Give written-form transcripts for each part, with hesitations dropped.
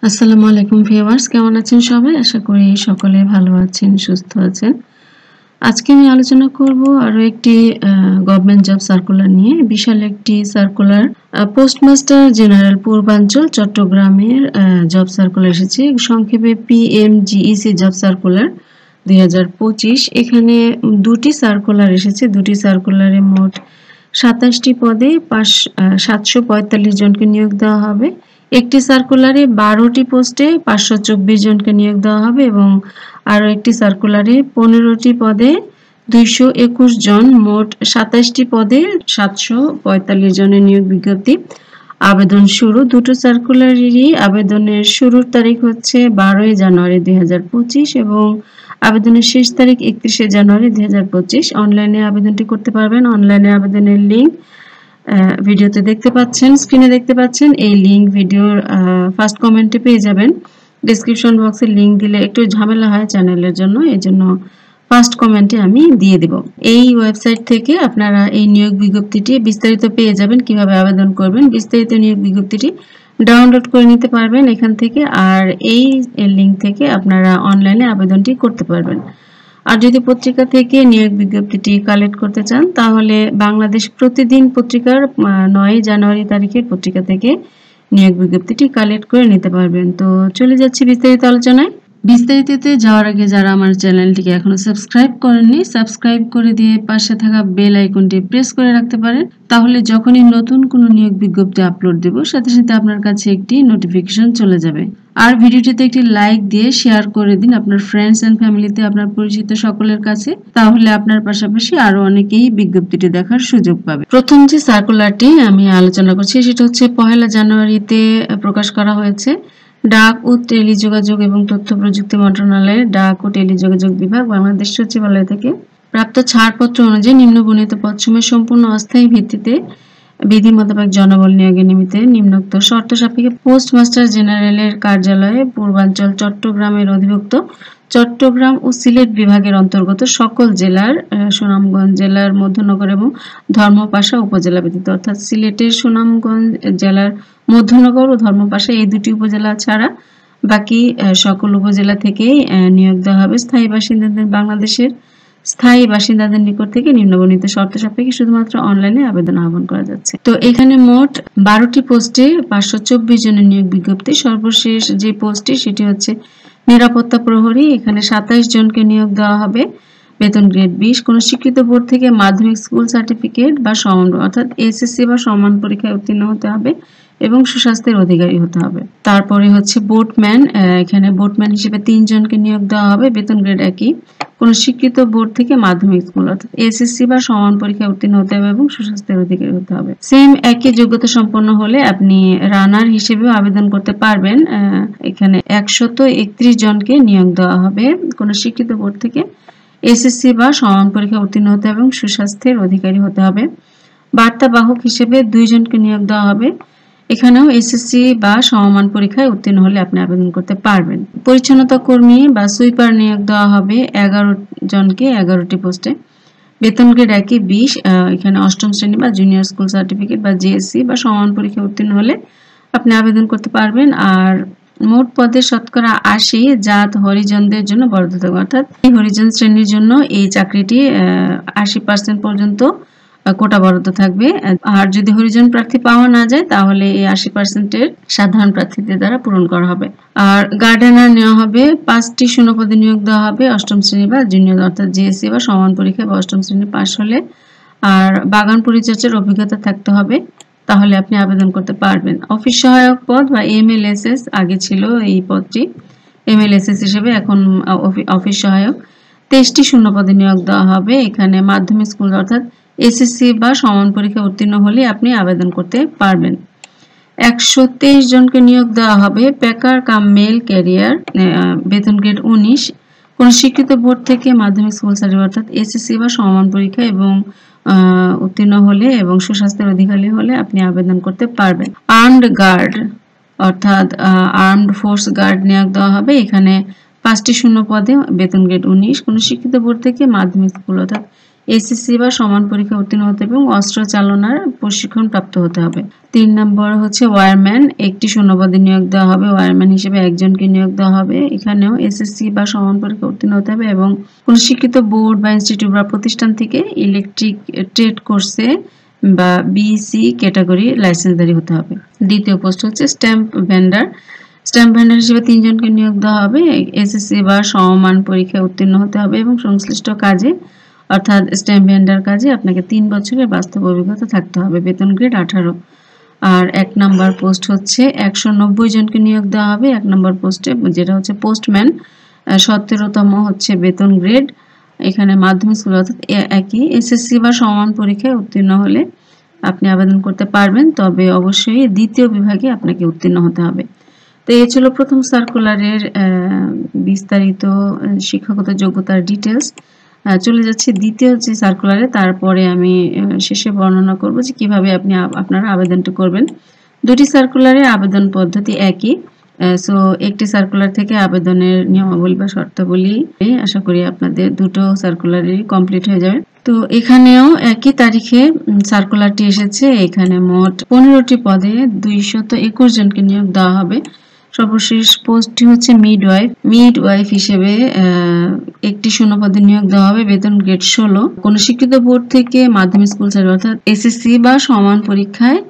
আসসালামু আলাইকুম ভিউয়ার্স, কেমন আছেন সবাই? আশা করি সকলে ভালো আছেন, সুস্থ আছেন। আজকে আমি আলোচনা করব আরো একটি গভর্নমেন্ট জব সার্কুলার নিয়ে। বিশাল একটি সার্কুলার, পোস্টমাস্টার জেনারেল পূর্বাঞ্চল চট্টগ্রামের জব সার্কুলার এসেছে। সংক্ষেপে PMGEC জব সার্কুলার 2025। এখানে দুটি সার্কুলার এসেছে। দুটি সার্কুলারে মোট 27টি পদে 745 জনকে নিয়োগ দেওয়া হবে। একটি সার্কুলারে 12টি পোস্টে 524 জনকে নিয়োগ দেওয়া হবে এবং আরও একটি সার্কুলারে 15টি পদে 221 জন, মোট 27টি পদে 745 জনের নিয়োগ বিজ্ঞপ্তি। আবেদন শুরু, দুটো সার্কুলারেরই আবেদনের শুরুর তারিখ হচ্ছে 12 জানুয়ারি 2025 এবং আবেদনের শেষ তারিখ 31 জানুয়ারি 2025। অনলাইনে আবেদনটি করতে পারবেন। অনলাইনে আবেদনের লিঙ্ক ভিডিওতে দেখতে পাচ্ছেন, স্ক্রিনে দেখতে পাচ্ছেন। এই লিঙ্ক ভিডিওর ফার্স্ট কমেন্টে পেয়ে যাবেন। ডেসক্রিপশন বক্সে লিঙ্ক দিলে একটু ঝামেলা হয় চ্যানেলের জন্য, এই জন্য ফার্স্ট কমেন্টে আমি দিয়ে দেব। এই ওয়েবসাইট থেকে আপনারা এই নিয়োগ বিজ্ঞপ্তিটি বিস্তারিত পেয়ে যাবেন। কিভাবে আবেদন করবেন বিস্তারিত নিয়োগ বিজ্ঞপ্তিটি ডাউনলোড করে নিতে পারবেন এখান থেকে, আর এই লিঙ্ক থেকে আপনারা অনলাইনে আবেদনটি করতে পারবেন। আর যদি পত্রিকা থেকে নিয়োগ বিজ্ঞপ্তিটি কালেক্ট করতে চান তাহলে বাংলাদেশ প্রতিদিন পত্রিকার 9 জানুয়ারি তারিখের পত্রিকা থেকে নিয়োগ বিজ্ঞপ্তিটি কালেক্ট করে নিতে পারবেন। তো চলে যাচ্ছি বিস্তারিত আলোচনায়। বিস্তারিততে যাওয়ার আগে যারা আমার চ্যানেলটিকে এখনো সাবস্ক্রাইব করেননি, সাবস্ক্রাইব করে দিয়ে পাশে থাকা বেল আইকনটি প্রেস করে রাখতে পারেন। তাহলে যখনই নতুন কোনো নিয়োগ বিজ্ঞপ্তি আপলোড দেব সাথে সাথে আপনার কাছে একটি নোটিফিকেশন চলে যাবে। আর ভিডিওটিতে একটি লাইক দিয়ে শেয়ার করে দিন আপনার ফ্রেন্ডস এন্ড ফ্যামিলিতে, আপনার পরিচিত সকলের কাছে। তাহলে আপনার পাশাপাশি আরো অনেকেই বিজ্ঞপ্তিটি দেখার সুযোগ পাবে। প্রথম যে সার্কুলারটি আমি আলোচনা করছি সেটা হচ্ছে 1 জানুয়ারিতে প্রকাশ করা হয়েছে। ডাক ও টেলিযোগাযোগ এবং তথ্য প্রযুক্তি মন্ত্রণালয়ের ডাক ও টেলিযোগাযোগ বিভাগ বাংলাদেশ সচিবালয় থেকে প্রাপ্ত ছাড়পত্র অনুযায়ী নিম্নবর্ণিত পদসমূহে সম্পূর্ণ অস্থায়ী ভিত্তিতে বিধি মোতাবেক জনবল নিয়োগের নিমিত্তে নিম্নোক্ত শর্ত সাপেক্ষে পোস্টমাস্টার জেনারেলের কার্যালয়ে পূর্বাঞ্চল চট্টগ্রামের অধিভুক্ত চট্টগ্রাম ও সিলেট বিভাগের অন্তর্গত সকল জেলার, সুনামগঞ্জ জেলার মধ্যনগর এবং ধর্মপাশা উপজেলা ব্যতীত, অর্থাৎ সিলেটের সুনামগঞ্জ জেলার মধ্যনগর ও ধর্মপাশা এই দুটি উপজেলা ছাড়া বাকি সকল উপজেলা থেকেই নিয়োগ দেওয়া হবে। বাংলাদেশের স্থায়ী বাসিন্দাদের নিকট থেকে নিম্নবর্ণিত শর্ত সাপেক্ষে শুধুমাত্র অনলাইনে আবেদন আহ্বান করা যাচ্ছে। তো এখানে মোট 12টি পোস্টে 524 জনের নিয়োগ বিজ্ঞপ্তি। সর্বশেষ যে পোস্টটি সেটি হচ্ছে নিরাপত্তা প্রহরী। এখানে 27 জনকে নিয়োগ দেওয়া হবে। বেতন গ্রেড 20। কোন স্বীকৃত বোর্ড থেকে মাধ্যমিক স্কুল সার্টিফিকেট বা সমান অর্থাৎ SSC বা সমান পরীক্ষায় উত্তীর্ণ হতে হবে এবং সুস্বাস্থ্যের অধিকারী হতে হবে। তারপরে হচ্ছে বোটম্যান। এখানে বোটম্যান হিসেবে 3 জনকে নিয়োগ দেওয়া হবে। বেতন গ্রেড 1। কোন স্বীকৃত বোর্ড থেকে মাধ্যমিক স্কুল অর্থাৎ SSC বা সমান পরীক্ষায় উত্তীর্ণ হতে হবে এবং সুস্বাস্থ্যের অধিকারী হতে হবে। সেম একই যোগ্যতা সম্পন্ন হলে আপনি রানার হিসেবেও আবেদন করতে পারবেন। এখানে 131 জনকে নিয়োগ দেওয়া হবে। কোন স্বীকৃত বোর্ড থেকে SSC বা সমান পরীক্ষায় উত্তীর্ণ হতে হবে এবং সুস্বাস্থ্যের অধিকারী হতে হবে। বার্তাবাহক হিসেবে 2 জনকে নিয়োগ দেওয়া হবে। এখানেও SSC বা সমমান পরীক্ষায় উত্তীর্ণ হলে আপনি আবেদন করতে পারবেন। পরিচ্ছন্নতা কর্মী বা সুইপার নিয়োগ দেওয়া হবে 11 জনকে 11টি পোস্টে। বেতন গ্রেড 20। এখানে 8ম শ্রেণী বা জুনিয়র স্কুল সার্টিফিকেট বা JSC বা সমান পরীক্ষায় উত্তীর্ণ হলে আপনি আবেদন করতে পারবেন। আর মোট পদের শতকরা 80 জাত হরিজনদের জন্য বরাদ্দ থাকবে, অর্থাৎ এই হরিজন শ্রেণীর জন্য এই চাকরিটি 80% পর্যন্ত কোটা বরাদ্দ থাকবে। আর যদি হরিজন প্রার্থী পাওয়া না যায় তাহলে এই 80%-এর সাধারণ প্রার্থীদের দ্বারা পূরণ করা হবে। আর গার্ডেনার নেওয়া হবে। 5টি শূন্যপদে নিয়োগ দেওয়া হবে 8ম শ্রেণী বা জুনিয়র অর্থাৎ JSC বা সমান পরীক্ষায় বা 8ম শ্রেণী পাশ হলে। আর বাগান পরিচর্যার অভিজ্ঞতা থাকতে হবে, তাহলে আপনি আবেদন করতে পারবেন। অফিস সহায়ক পদ বা MLSS আগে ছিল এই পদটি, MLSS হিসেবে এখন অফিস সহায়ক। 23টি শূন্যপদে নিয়োগ দেওয়া হবে। এখানে মাধ্যমিক স্কুল অর্থাৎ SSC বা সমান পরীক্ষা উত্তীর্ণ হলে আপনি আবেদন করতে পারবেন। 123 জনকে নিয়োগ দেওয়া হবে প্যাকার কাম মেল ক্যারিয়ার। বেতন গ্রেড 19। কোন স্বীকৃত বোর্ড থেকে মাধ্যমিক স্কুল সার্টিফিকেট অর্থাৎ SSC বা সমান পরীক্ষা এবং উত্তীর্ণ হলে এবং সুস্বাস্থ্যের অধিকারী হলে আপনি আবেদন করতে পারবেন। আর্মড গার্ড অর্থাৎ আর্মড ফোর্স গার্ড নিয়োগ দেওয়া হবে। এখানে 5টি শূন্য পদে বেতন গ্রেড 19। কোন স্বীকৃত বোর্ড থেকে মাধ্যমিক স্কুল অর্থাৎ এসএসসি বা সমান পরীক্ষা উত্তীর্ণ হতে হবে এবং অস্ত্র চালনার প্রশিক্ষণ প্রাপ্ত হতে হবে। 3 নম্বর হচ্ছে ওয়্যারম্যান, একটি শূন্যপদে নিয়োগ দেওয়া হবে। ওয়্যারম্যান হিসেবে একজনকে নিয়োগ দেওয়া হবে। এখানেও এসএসসি বা সমান পরীক্ষা উত্তীর্ণ হতে হবে এবং কোনো স্বীকৃত বোর্ড বা ইনস্টিটিউট বা প্রতিষ্ঠান থেকে ইলেকট্রিক ট্রেড কোর্সে বা বিসি ক্যাটাগরি লাইসেন্সধারী হতে হবে। দ্বিতীয় পোস্ট হচ্ছে স্ট্যাম্প ভেন্ডার। স্ট্যাম্প ভেন্ডার হিসেবে 3 জনকে নিয়োগ দেওয়া হবে। এসএসসি বা সমমান পরীক্ষায় উত্তীর্ণ হতে হবে এবং সংশ্লিষ্ট কাজে অর্থাৎ স্ট্যাম্প ভেন্ডার কাজে আপনাকে 3 বছরের বাস্তব অভিজ্ঞতা থাকতে হবে। বেতন গ্রেড 18। আর 1 নম্বর পোস্ট হচ্ছে 190 জনকে নিয়োগ দেওয়া হবে 1 নম্বর পোস্টে, যেটা হচ্ছে পোস্টম্যান। 17তম হচ্ছে বেতন গ্রেড। এখানে মাধ্যমিক স্কুল অর্থাৎ একই এসএসসি বা সমান পরীক্ষায় উত্তীর্ণ হলে আপনি আবেদন করতে পারবেন, তবে অবশ্যই দ্বিতীয় বিভাগে আপনাকে উত্তীর্ণ হতে হবে। তো এই ছিল প্রথম সার্কুলারের বিস্তারিত শিক্ষাগত যোগ্যতার ডিটেলস। চলে যাচ্ছে দ্বিতীয় যে সার্কুলারে, তারপরে আমি শেষে বর্ণনা করব যে কিভাবে আপনারা আবেদনটি করবেন। দুটি সার্কুলারে আবেদন পদ্ধতি একই। সো একটি সার্কুলার থেকে আবেদনের নিয়মাবলী বা শর্তাবলী আশা করি আপনাদের দুটো সার্কুলারই কমপ্লিট হয়ে যাবে। তো এখানেও একই তারিখে সার্কুলারটি এসেছে। এখানে মোট 15টি পদে 221 জনকে নিয়োগ দেওয়া হবে। সর্বশেষ পোস্টটি হচ্ছে মিডওয়াইফ হিসেবে একটি শূন্যপদে নিয়োগ দেওয়া হবে। বেতন গ্রেড 16। কোন স্বীকৃত বোর্ড থেকে মাধ্যমিক স্কুল সার্টিফিকেট অর্থাৎ এসএসসি বা সমান পরীক্ষায়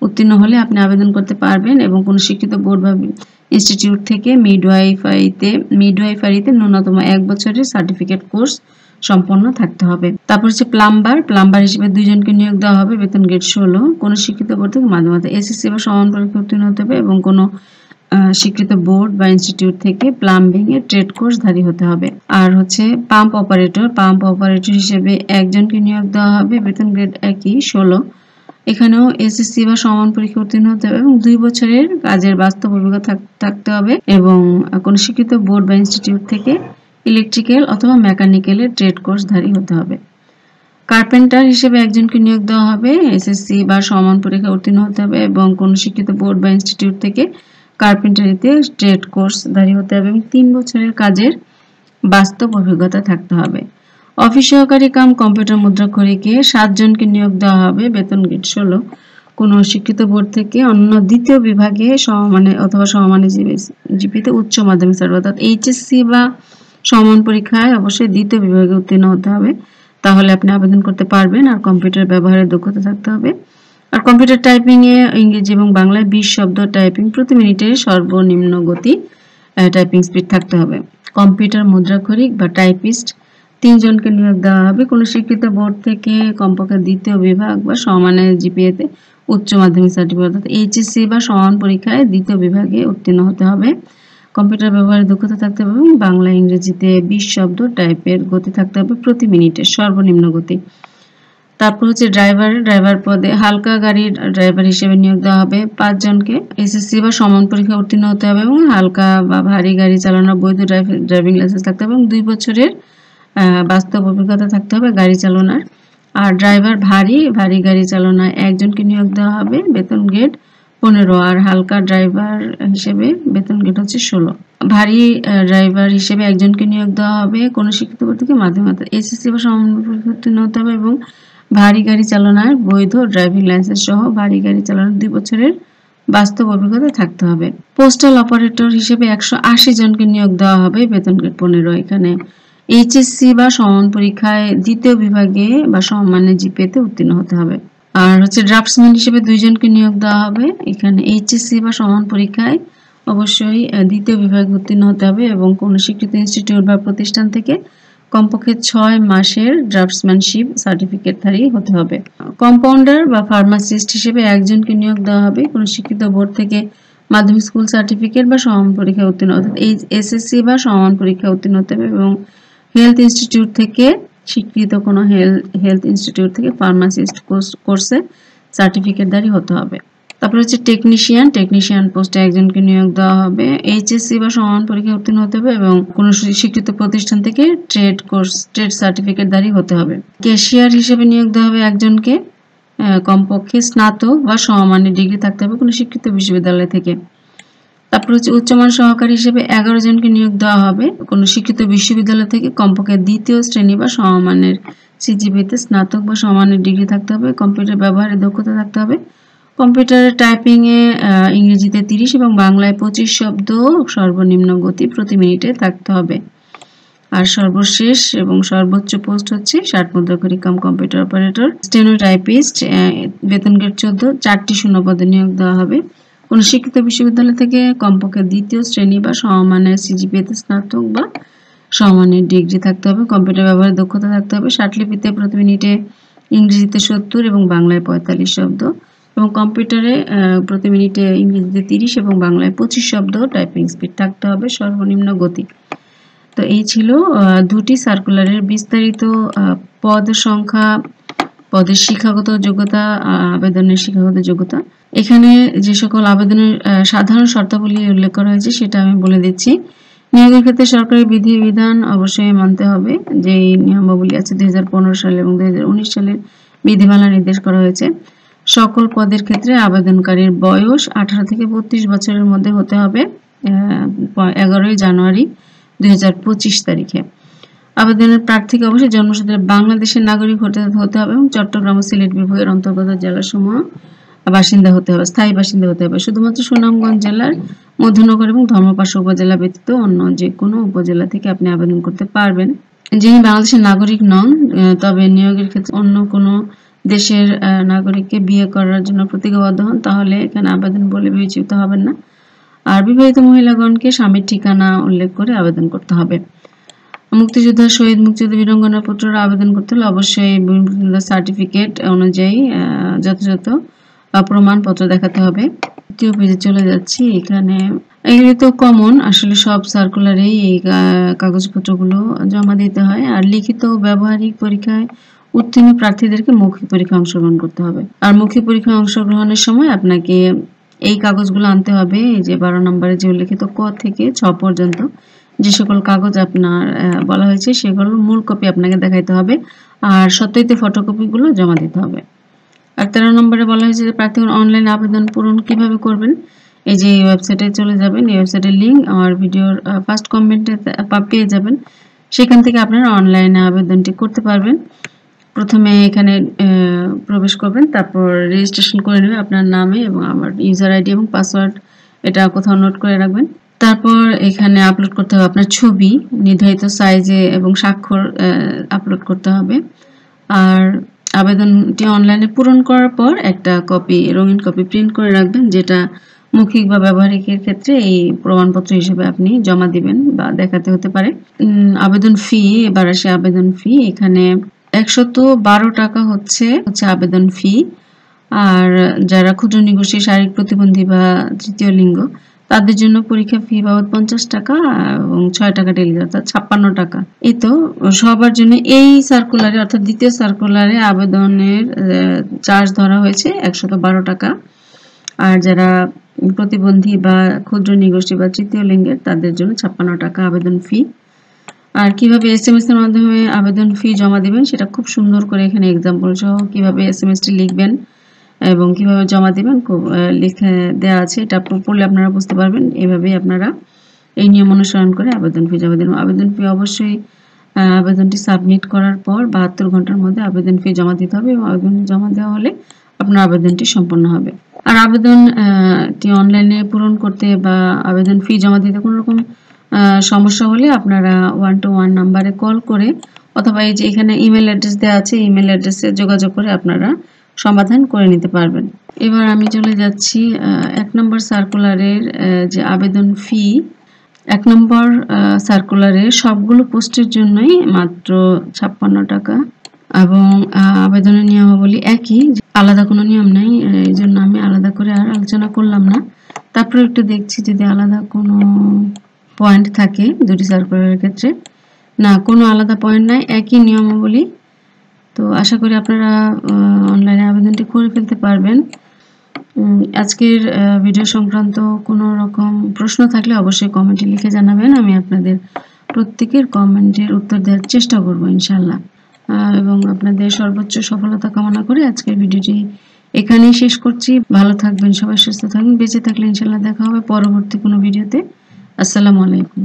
উত্তীর্ণ হলে আপনি আবেদন করতে পারবেন এবং কোন স্বীকৃত বোর্ড বা ইনস্টিটিউট থেকে মিডওয়াইফারিতে ন্যূনতম 1 বছরের সার্টিফিকেট কোর্স সম্পন্ন থাকতে হবে। তারপর হচ্ছে প্লাম্বার হিসেবে 2 জনকে নিয়োগ দেওয়া হবে। বেতন গ্রেড 16। কোন স্বীকৃত বোর্ড থেকে মাধ্যমিক এসএসসি বা সমান পরীক্ষায় উত্তীর্ণ হতে হবে এবং কোন স্বীকৃত বোর্ড বা ইনস্টিটিউট থেকে প্লাম্বিং এর ট্রেড কোর্স ধারী হতে হবে। আর হচ্ছে পাম্প অপারেটর হিসেবে 1 জনকে নিয়োগ দেওয়া হবে। বেতন গ্রেড একই 16। এখানেও এসএসসি বা সমান পরীক্ষা উত্তীর্ণ হতে হবে এবং 2 বছরের কাজের বাস্তব অভিজ্ঞতা থাকতে হবে এবং কোন স্বীকৃত বোর্ড বা ইনস্টিটিউট থেকে ইলেকট্রিক্যাল অথবা মেকানিক্যালের ট্রেড কোর্স ধারী হতে হবে। কার্পেন্টার হিসেবে 1 জনকে নিয়োগ দেওয়া হবে। এসএসসি বা সমান পরীক্ষা উত্তীর্ণ হতে হবে এবং কোন স্বীকৃত বোর্ড বা ইনস্টিটিউট থেকে কার্পেন্টারিতে ট্রেড কোর্স ধারী হতে হবে এবং 3 বছরের কাজের বাস্তব অভিজ্ঞতা থাকতে হবে। অফিস সহকারী কাম কম্পিউটার মুদ্রাক্ষরীকে 7 জনকে নিয়োগ দেওয়া হবে। বেতন গ্রেড 16। কোন স্বীকৃত বোর্ড থেকে অন্য দ্বিতীয় বিভাগে সমমানে অথবা সমমানের জিপিতে উচ্চ মাধ্যমিক সার্টিফিকেট অর্থাৎ এইচএসসি বা সমান পরীক্ষায় অবশ্যই দ্বিতীয় বিভাগে উত্তীর্ণ হতে হবে, তাহলে আপনি আবেদন করতে পারবেন। আর কম্পিউটার ব্যবহারের দক্ষতা থাকতে হবে। আর কম্পিউটার টাইপিং এ ইংরেজি এবং বাংলায় 20 শব্দ টাইপিং প্রতি মিনিটে সর্বনিম্ন গতি টাইপিং স্পিড থাকতে হবে। কম্পিউটার মুদ্রাক্ষরিক বা টাইপিস্ট 3 জনকে নিয়োগ দেওয়া হবে। কোন স্বীকৃত বোর্ড থেকে কমপক্ষে দ্বিতীয় বিভাগ বা সমানের জিপিএতে উচ্চ মাধ্যমিক সার্টিফিকেট অর্থাৎ এইচএসসি বা সমান পরীক্ষায় দ্বিতীয় বিভাগে উত্তীর্ণ হতে হবে। কম্পিউটার ব্যবহারের দক্ষতা থাকতে হবে এবং বাংলা ইংরেজিতে 20 শব্দ টাইপের গতি থাকতে হবে প্রতি মিনিটে সর্বনিম্ন গতি। তারপর হচ্ছে ড্রাইভার পদে হালকা গাড়ির ড্রাইভার হিসেবে নিয়োগ দেওয়া হবে 5 জনকে। এসএসসি বা সমান পরীক্ষা উত্তীর্ণ হতে হবে এবং হালকা বা ভারী গাড়ি চালানোর বৈধ ড্রাইভিং লাইসেন্স থাকতে হবে এবং 2 বছরের বাস্তব অভিজ্ঞতা থাকতে হবে গাড়ি চালানোর। আর ড্রাইভার ভারী গাড়ি চালানোয় 1 জনকে নিয়োগ দেওয়া হবে। বেতন গ্রেড 15। আর হালকা ড্রাইভার হিসেবে বেতন গ্রেড হচ্ছে 16। ভারী ড্রাইভার হিসেবে 1 জনকে নিয়োগ দেওয়া হবে। কোন স্বীকৃত বোর্ড থেকে মাধ্যমিক এসএসসি বা সমান পরীক্ষা উত্তীর্ণ হতে হবে এবং ভারী গাড়ি চালানোর বৈধ ড্রাইভিং লাইসেন্স সহ ভারী গাড়ি চালানোর 2 বছরের বাস্তব অভিজ্ঞতা থাকতে হবে। পোস্টাল অপারেটর হিসেবে 180 জনকে নিয়োগ দেওয়া হবে। বেতন গ্রেড 15। এখানে এইচএসসি বা সমান পরীক্ষায় দ্বিতীয় বিভাগে বা সমমানের জিপিএতে উত্তীর্ণ হতে হবে। আর হচ্ছে ড্রাফটসম্যান হিসেবে 2 জনকে নিয়োগ দেওয়া হবে। এখানে এইচএসসি বা সমান পরীক্ষায় অবশ্যই দ্বিতীয় বিভাগে উত্তীর্ণ হতে হবে এবং কোন স্বীকৃত ইনস্টিটিউট বা প্রতিষ্ঠান থেকে কমপক্ষে 6 মাসের ড্রাফটসম্যানশিপ সার্টিফিকেটধারী হতে হবে। কম্পাউন্ডার বা ফার্মাসিস্ট হিসেবে 1 জনকে নিয়োগ দেওয়া হবে। কোন স্বীকৃত বোর্ড থেকে মাধ্যমিক স্কুল সার্টিফিকেট বা সমান পরীক্ষায় উত্তীর্ণ অর্থাৎ এসএসসি বা সমান পরীক্ষায় উত্তীর্ণ হতে হবে এবং হেলথ ইনস্টিটিউট থেকে স্বীকৃত কোনো হেলথ ইনস্টিটিউট থেকে ফার্মাসিস্ট কোর্সে সার্টিফিকেটধারী হতে হবে। তারপর হচ্ছে টেকনিশিয়ান পোস্টে 1 জনকে নিয়োগ দেওয়া হবে। এইচএসসি বা সমান পরীক্ষায় উত্তীর্ণ হতে হবে এবং কোন স্বীকৃত প্রতিষ্ঠান থেকে ট্রেড সার্টিফিকেটধারী হতে হবে। ক্যাশিয়ার হিসেবে নিয়োগ দেওয়া হবে 1 জনকে। কমপক্ষে স্নাতক বা সমমানের ডিগ্রি থাকতে হবে কোন স্বীকৃত বিশ্ববিদ্যালয় থেকে। তারপর হচ্ছে উচ্চমান সহকারী হিসেবে 11 জনকে নিয়োগ দেওয়া হবে। কোনো শিক্ষিত বিশ্ববিদ্যালয় থেকে কমপক্ষে দ্বিতীয় শ্রেণী বা সমমানের সিজিপিএতে স্নাতক বা সমমানের ডিগ্রি থাকতে হবে। কম্পিউটার ব্যবহারে দক্ষতা থাকতে হবে। কম্পিউটারে টাইপিংয়ে ইংরেজিতে 30 এবং বাংলায় 25 শব্দ সর্বনিম্ন গতি প্রতি মিনিটে থাকতে হবে। আর সর্বশেষ এবং সর্বোচ্চ পোস্ট হচ্ছে 60 মুদ্রাক্ষরিক কাম কম্পিউটার অপারেটর, স্টেনোটাইপিস্ট, বেতন গ্রেড 14, 4টি শূন্যপদে নিয়োগ দেওয়া হবে। কোন শিক্ষিত বিশ্ববিদ্যালয় থেকে কমপক্ষে দ্বিতীয় শ্রেণী বা সমমানের সিজিপিএতে স্নাতক বা সমমানের ডিগ্রি থাকতে হবে। কম্পিউটার ব্যবহারে দক্ষতা থাকতে হবে। ষাটলিপিতে প্রতি মিনিটে ইংরেজিতে 70 এবং বাংলায় 45 শব্দ, এবং কম্পিউটারে প্রতি মিনিটে ইংরেজিতে 30 এবং বাংলায় 25 শব্দ টাইপিং স্পিড থাকতে হবে, সর্বনিম্ন গতি। তো এই ছিল দুটি সার্কুলারের বিস্তারিত পদের সংখ্যা, পদের শিক্ষাগত যোগ্যতা, আবেদনের শিক্ষাগত যোগ্যতা। এখানে যে সকল আবেদনের সাধারণ শর্তাবলী উল্লেখ করা হয়েছে সেটা আমি বলে দিচ্ছি। নিয়োগের ক্ষেত্রে সরকারি বিধিবিধান অবশ্যই মানতে হবে। যে নিয়মাবলী আছে 2015 সালে এবং 2019 সালের বিধিমালা নির্দেশ করা হয়েছে। সকল পদের ক্ষেত্রে আবেদনকারীর বয়স 18 থেকে 32 বছরের মধ্যে হতে হবে 11 জানুয়ারি 2025 তারিখে। আবেদনের প্রার্থীকে অবশ্যই জন্মসূত্রে বাংলাদেশের নাগরিক হতে হবে এবং চট্টগ্রাম ও সিলেট বিভাগের অন্তর্গত জেলাসমূহ বাসিন্দা হতে হবে, স্থায়ী বাসিন্দা হতে হবে। শুধুমাত্র সুনামগঞ্জ জেলার মধ্যনগর এবং ধর্মপাশা উপজেলা ব্যতীত অন্য যে কোনো উপজেলা থেকে আপনি আবেদন করতে পারবেন। যিনি বাংলাদেশের নাগরিক নন, তবে নিয়োগের ক্ষেত্রে অন্য কোনো দেশের নাগরিককে বিয়ে করার জন্য প্রতিজ্ঞাবদ্ধ হন, তাহলে এখানে আবেদন বলে বিবেচিত হবেন না। আর বিবাহিত মহিলাগণকে স্বামীর ঠিকানা উল্লেখ করে আবেদন করতে হবে। মুক্তিযোদ্ধা, শহীদ, মুক্তিযোদ্ধা, বীরাঙ্গনার পুত্ররা আবেদন করতে হলে অবশ্যই সার্টিফিকেট অনুযায়ী যথাযথ প্রমাণপত্র দেখাতে হবে। দ্বিতীয় পেজে চলে যাচ্ছি। এখানে এগুলি তো কমন, আসলে সব সার্কুলারেই এই কাগজপত্রগুলো জমা দিতে হয়। আর লিখিত ব্যবহারিক পরীক্ষায় উত্তীর্ণ প্রার্থীদেরকে মৌখিক পরীক্ষায় অংশগ্রহণ করতে হবে। আর মৌখিক পরীক্ষায় অংশগ্রহণের সময় আপনাকে এই কাগজগুলো আনতে হবে। এই যে 12 নম্বরে যে উল্লেখিত ক থেকে 6 পর্যন্ত যে সকল কাগজ আপনার বলা হয়েছে সেগুলোর মূল কপি আপনাকে দেখাইতে হবে, আর সত্যায়িত ফটোকপিগুলো জমা দিতে হবে। আর 13 নম্বরে বলা হয়েছে যে প্রার্থীগণ অনলাইন আবেদন পূরণ কিভাবে করবেন। এই যে ওয়েবসাইটে চলে যাবেন, এই ওয়েবসাইটের লিঙ্ক আমার ভিডিওর ফার্স্ট কমেন্টে পেয়ে যাবেন। সেখান থেকে আপনারা অনলাইনে আবেদনটি করতে পারবেন। প্রথমে এখানে প্রবেশ করবেন, তারপর রেজিস্ট্রেশন করে নেবেন আপনার নামে এবং আমার ইউজার আইডি এবং পাসওয়ার্ড এটা কোথাও নোট করে রাখবেন। তারপর এখানে আপলোড করতে হবে আপনার ছবি নির্ধারিত সাইজে এবং স্বাক্ষর আপলোড করতে হবে। আর আবেদনটি অনলাইনে পূরণ করার পর একটা কপি, রঙিন কপি প্রিন্ট করে রাখবেন, যেটা মৌখিক বা ব্যবহারিকের ক্ষেত্রে এই প্রমাণপত্র হিসেবে আপনি জমা দিবেন বা দেখাতে হতে পারে। আবেদন ফি, এবার আসে আবেদন ফি। এখানে 112 টাকা হচ্ছে আবেদন ফি। আর যারা ক্ষুদ্র নিগোষ্ঠী, শারীরিক প্রতিবন্ধী বা তৃতীয় লিঙ্গ তাদের জন্য পরীক্ষা ফি বাবদ 50 টাকা এবং 6 টাকা ডেলিভারি, অর্থাৎ 56 টাকা। এই তো সবার জন্য এই সার্কুলারে অর্থাৎ দ্বিতীয় সার্কুলারে আবেদনের চার্জ ধরা হয়েছে 112 টাকা। আর যারা প্রতিবন্ধী বা ক্ষুদ্র নিগোষ্ঠী বা তৃতীয় লিঙ্গের তাদের জন্য 56 টাকা আবেদন ফি। আর কিভাবে এসএমএস এর মাধ্যমে আবেদন ফি জমা দিবেন সেটা খুব সুন্দর করে এখানে এক্সাম্পল সহ কিভাবে এসএমএসটি লিখবেন এবং কিভাবে জমা দিবেন লিখে দেওয়া আছে। এটা পড়লে আপনারা বুঝতে পারবেন। এভাবেই আপনারা এই নিয়ম অনুসরণ করে আবেদন ফি জমা দিবেন। আবেদন ফি অবশ্যই আবেদনটি সাবমিট করার পর 72 ঘন্টার মধ্যে আবেদন ফি জমা দিতে হবে এবং আবেদন জমা দেওয়া হলে আপনার আবেদনটি সম্পন্ন হবে। আর আবেদনটি অনলাইনে পূরণ করতে বা আবেদন ফি জমা দিতে কোনো রকম সমস্যা হলে আপনারা 121 নাম্বারে কল করে অথবা এই যে এখানে ইমেল অ্যাড্রেস দেওয়া আছে, ইমেল অ্যাড্রেসে যোগাযোগ করে আপনারা সমাধান করে নিতে পারবেন। এবার আমি চলে যাচ্ছি 1 নম্বর সার্কুলারের যে আবেদন ফি। 1 নম্বর সার্কুলারের সবগুলো পোস্টের জন্যই মাত্র 56 টাকা এবং আবেদনের নিয়মাবলী একই, আলাদা কোনো নিয়ম নেই। এই জন্য আমি আলাদা করে আর আলোচনা করলাম না। তারপরে একটু দেখছি যদি আলাদা কোনো পয়েন্ট থাকে দুটি সার্কুলারের ক্ষেত্রে। না, কোনো আলাদা পয়েন্ট নাই, একই নিয়মাবলী। তো আশা করি আপনারা অনলাইনে আবেদনটি করে ফেলতে পারবেন। আজকের ভিডিও সংক্রান্ত কোনো রকম প্রশ্ন থাকলে অবশ্যই কমেন্টে লিখে জানাবেন। আমি আপনাদের প্রত্যেকের কমেন্টের উত্তর দেওয়ার চেষ্টা করব ইনশাআল্লাহ। এবং আপনাদের সর্বোচ্চ সফলতা কামনা করে আজকের ভিডিওটি এখানেই শেষ করছি। ভালো থাকবেন সবাই, সুস্থ থাকবেন, বেঁচে থাকলে ইনশাআল্লাহ দেখা হবে পরবর্তী কোনো ভিডিওতে। আসসালামু আলাইকুম।